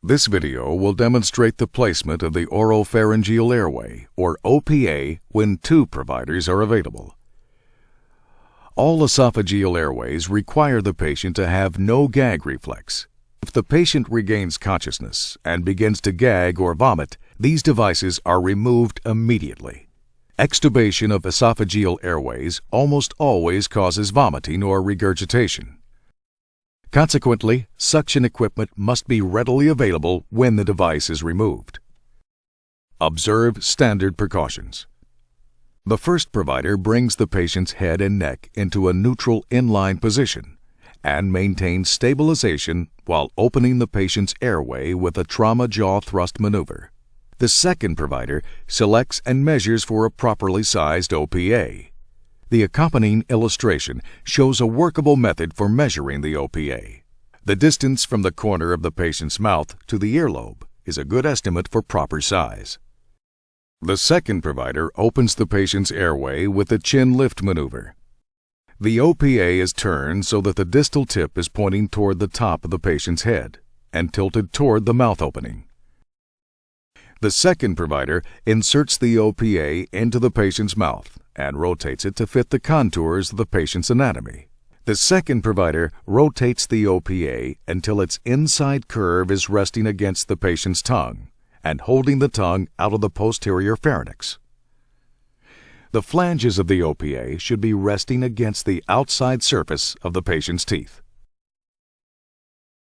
This video will demonstrate the placement of the oropharyngeal airway, or OPA, when two providers are available. All esophageal airways require the patient to have no gag reflex. If the patient regains consciousness and begins to gag or vomit, these devices are removed immediately. Extubation of esophageal airways almost always causes vomiting or regurgitation. Consequently, suction equipment must be readily available when the device is removed. Observe standard precautions. The first provider brings the patient's head and neck into a neutral inline position and maintains stabilization while opening the patient's airway with a trauma jaw thrust maneuver. The second provider selects and measures for a properly sized OPA. The accompanying illustration shows a workable method for measuring the OPA. The distance from the corner of the patient's mouth to the earlobe is a good estimate for proper size. The second provider opens the patient's airway with the chin lift maneuver. The OPA is turned so that the distal tip is pointing toward the top of the patient's head and tilted toward the mouth opening. The second provider inserts the OPA into the patient's mouth and rotates it to fit the contours of the patient's anatomy. The second provider rotates the OPA until its inside curve is resting against the patient's tongue and holding the tongue out of the posterior pharynx. The flanges of the OPA should be resting against the outside surface of the patient's teeth.